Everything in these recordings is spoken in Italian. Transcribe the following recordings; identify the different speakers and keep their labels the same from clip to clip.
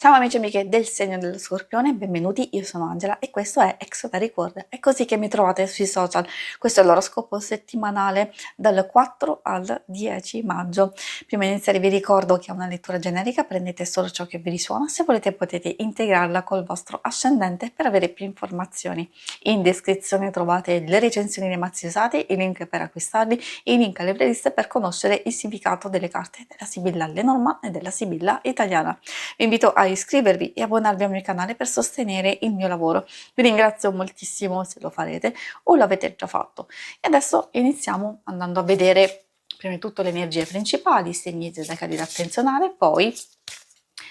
Speaker 1: Ciao amici e amiche del segno dello Scorpione, benvenuti, io sono Angela e questo è Exoteric World, è così che mi trovate sui social. Questo è l'oroscopo settimanale dal 4 al 10 maggio. Prima di iniziare vi ricordo che è una lettura generica, prendete solo ciò che vi risuona, se volete potete integrarla col vostro ascendente per avere più informazioni. In descrizione trovate le recensioni dei mazzi usati, i link per acquistarli, i link alle playlist per conoscere il significato delle carte della Sibilla Lenormand e della Sibilla italiana. Vi invito a iscrivervi e abbonarvi al mio canale per sostenere il mio lavoro. Vi ringrazio moltissimo se lo farete o l'avete già fatto. E adesso iniziamo andando a vedere prima di tutto le energie principali, i segni zodiacali da attenzionare, poi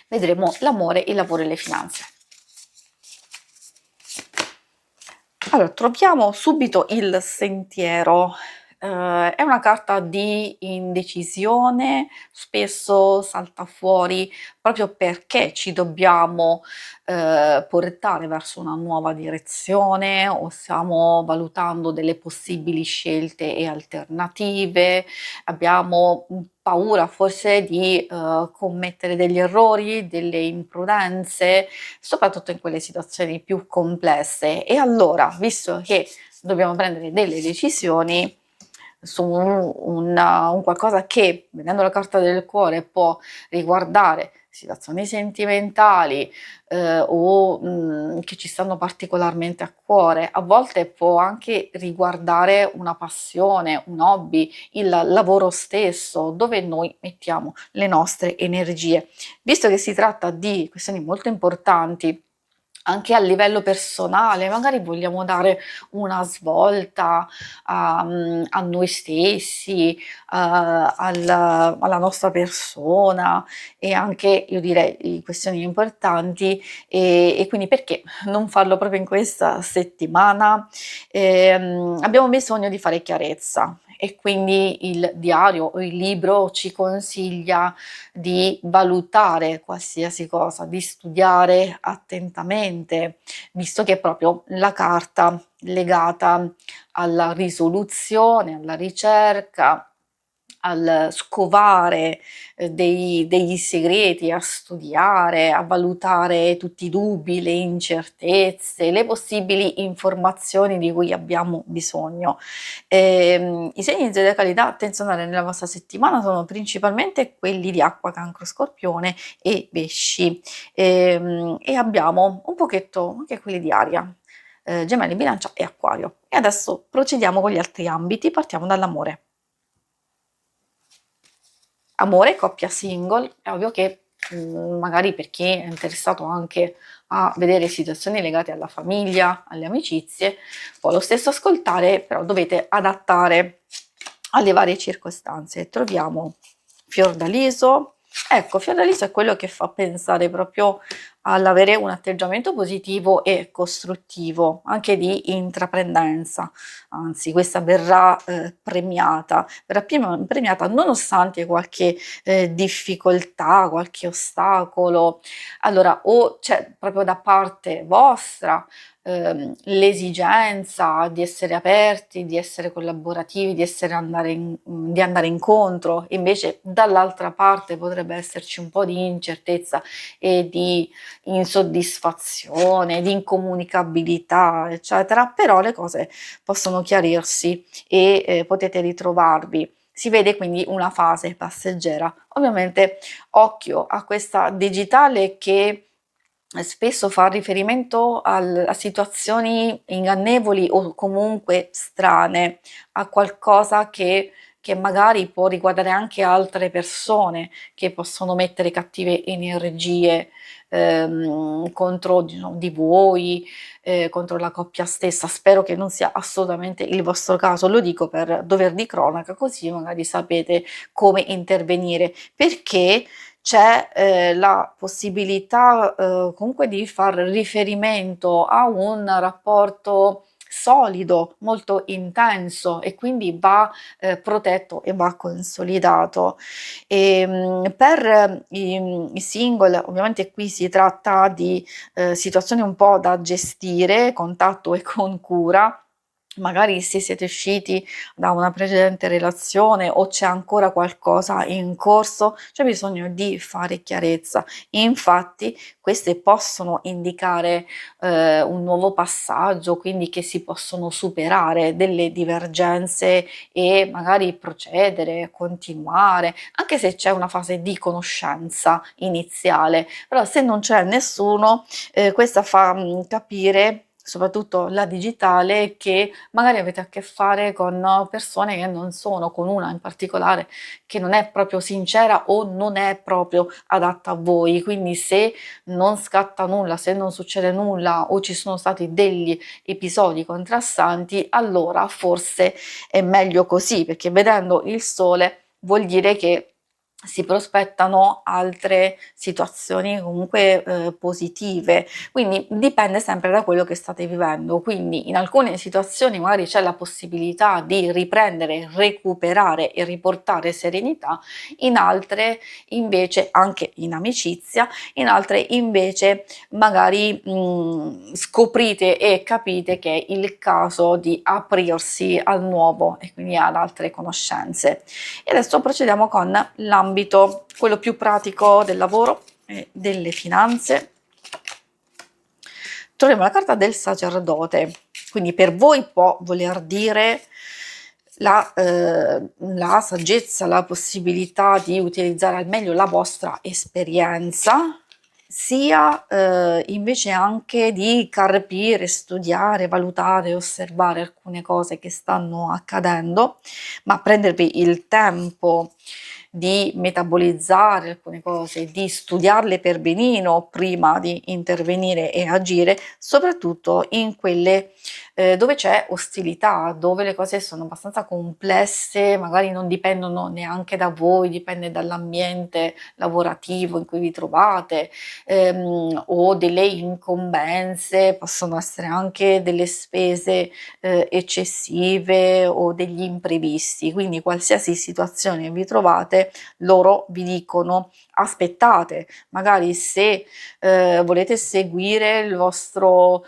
Speaker 1: vedremo l'amore, il lavoro e le finanze. Allora, troviamo subito il sentiero. È una carta di indecisione, spesso salta fuori proprio perché ci dobbiamo portare verso una nuova direzione o stiamo valutando delle possibili scelte e alternative, abbiamo paura forse di commettere degli errori, delle imprudenze, soprattutto in quelle situazioni più complesse. E allora, visto che dobbiamo prendere delle decisioni su un qualcosa che, vedendo la carta del cuore, può riguardare situazioni sentimentali o che ci stanno particolarmente a cuore, a volte può anche riguardare una passione, un hobby, il lavoro stesso, dove noi mettiamo le nostre energie. Visto che si tratta di questioni molto importanti, anche a livello personale, magari vogliamo dare una svolta a noi stessi, alla nostra persona e anche, io direi, questioni importanti e quindi perché non farlo proprio in questa settimana? Abbiamo bisogno di fare chiarezza e quindi il diario o il libro ci consiglia di valutare qualsiasi cosa, di studiare attentamente, visto che è proprio la carta legata alla risoluzione, alla ricerca, al scovare degli segreti, a studiare, a valutare tutti i dubbi, le incertezze, le possibili informazioni di cui abbiamo bisogno. I segni zodiacali da attenzionare nella vostra settimana sono principalmente quelli di Acqua, Cancro, Scorpione e Pesci, e abbiamo un pochetto anche quelli di Aria, Gemelli, Bilancia e Acquario. E adesso procediamo con gli altri ambiti, partiamo dall'amore. Amore, coppia single, è ovvio che magari per chi è interessato anche a vedere situazioni legate alla famiglia, alle amicizie, può lo stesso ascoltare, però dovete adattare alle varie circostanze. Troviamo Fiordaliso. Ecco, Fiordaliso è quello che fa pensare proprio all'avere un atteggiamento positivo e costruttivo, anche di intraprendenza, anzi questa verrà verrà premiata nonostante qualche difficoltà, qualche ostacolo. Allora, o c'è proprio da parte vostra l'esigenza di essere aperti, di essere collaborativi, di andare incontro, invece dall'altra parte potrebbe esserci un po' di incertezza e di insoddisfazione, di incomunicabilità, eccetera, però le cose possono chiarirsi e potete ritrovarvi. Si vede quindi una fase passeggera. Ovviamente occhio a questa digitale che spesso fa riferimento a situazioni ingannevoli o comunque strane, a qualcosa che magari può riguardare anche altre persone che possono mettere cattive energie contro di voi, contro la coppia stessa. Spero che non sia assolutamente il vostro caso, lo dico per dover di cronaca, così magari sapete come intervenire, perché c'è la possibilità comunque di far riferimento a un rapporto solido, molto intenso e quindi va protetto e va consolidato. Per i single, ovviamente qui si tratta di situazioni un po' da gestire con tatto e con cura, magari se siete usciti da una precedente relazione o c'è ancora qualcosa in corso, c'è bisogno di fare chiarezza. Infatti queste possono indicare un nuovo passaggio, quindi che si possono superare delle divergenze e magari procedere, continuare, anche se c'è una fase di conoscenza iniziale. Però se non c'è nessuno, questa fa capire, soprattutto la digitale, che magari avete a che fare con persone che non sono, con una in particolare che non è proprio sincera o non è proprio adatta a voi. Quindi se non scatta nulla, se non succede nulla o ci sono stati degli episodi contrastanti, allora forse è meglio così, perché vedendo il sole vuol dire che si prospettano altre situazioni comunque positive. Quindi dipende sempre da quello che state vivendo. Quindi in alcune situazioni magari c'è la possibilità di riprendere, recuperare e riportare serenità, in altre invece, anche in amicizia, in altre invece magari scoprite e capite che è il caso di aprirsi al nuovo e quindi ad altre conoscenze. E adesso procediamo con l'ambito, quello più pratico del lavoro e delle finanze. Troviamo la carta del sacerdote, quindi per voi può voler dire la saggezza, la possibilità di utilizzare al meglio la vostra esperienza, sia invece anche di carpire, studiare, valutare, osservare alcune cose che stanno accadendo, ma prendervi il tempo di metabolizzare alcune cose, di studiarle per benino prima di intervenire e agire, soprattutto in quelle dove c'è ostilità, dove le cose sono abbastanza complesse, magari non dipendono neanche da voi, dipende dall'ambiente lavorativo in cui vi trovate, o delle incombenze, possono essere anche delle spese eccessive o degli imprevisti. Quindi qualsiasi situazione vi trovate, loro vi dicono aspettate, magari se volete seguire il vostro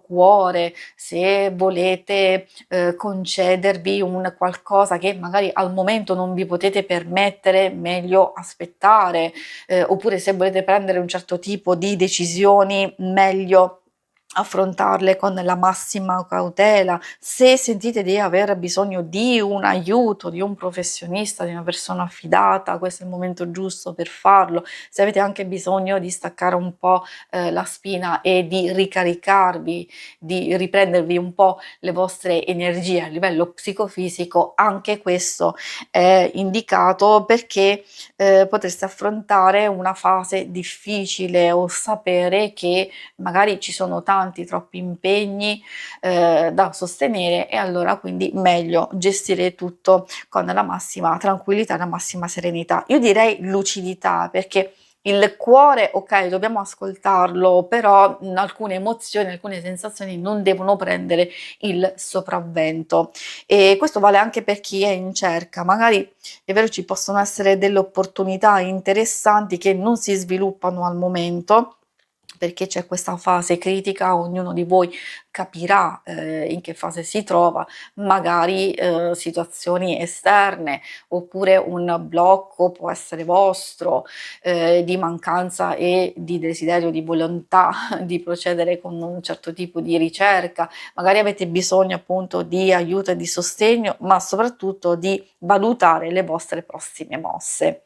Speaker 1: cuore, se volete concedervi un qualcosa che magari al momento non vi potete permettere, meglio aspettare, oppure se volete prendere un certo tipo di decisioni, meglio affrontarle con la massima cautela. Se sentite di aver bisogno di un aiuto, di un professionista, di una persona affidata, questo è il momento giusto per farlo. Se avete anche bisogno di staccare un po' la spina e di ricaricarvi, di riprendervi un po' le vostre energie a livello psicofisico, anche questo è indicato, perché potreste affrontare una fase difficile o sapere che magari ci sono tanti, troppi impegni da sostenere, e allora quindi meglio gestire tutto con la massima tranquillità, la massima serenità. Io direi lucidità, perché il cuore, ok, dobbiamo ascoltarlo, però alcune emozioni, alcune sensazioni non devono prendere il sopravvento. E questo vale anche per chi è in cerca. Magari è vero, ci possono essere delle opportunità interessanti che non si sviluppano al momento, perché c'è questa fase critica, ognuno di voi capirà in che fase si trova, magari situazioni esterne, oppure un blocco può essere vostro, di mancanza e di desiderio, di volontà di procedere con un certo tipo di ricerca, magari avete bisogno appunto di aiuto e di sostegno, ma soprattutto di valutare le vostre prossime mosse.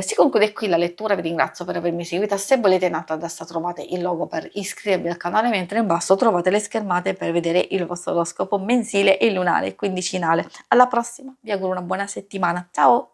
Speaker 1: Si conclude qui la lettura, vi ringrazio per avermi seguita. Se volete, in alto a destra trovate il logo per iscrivervi al canale, mentre in basso trovate le schermate per vedere il vostro oroscopo mensile e lunare quindicinale. Alla prossima, vi auguro una buona settimana, ciao!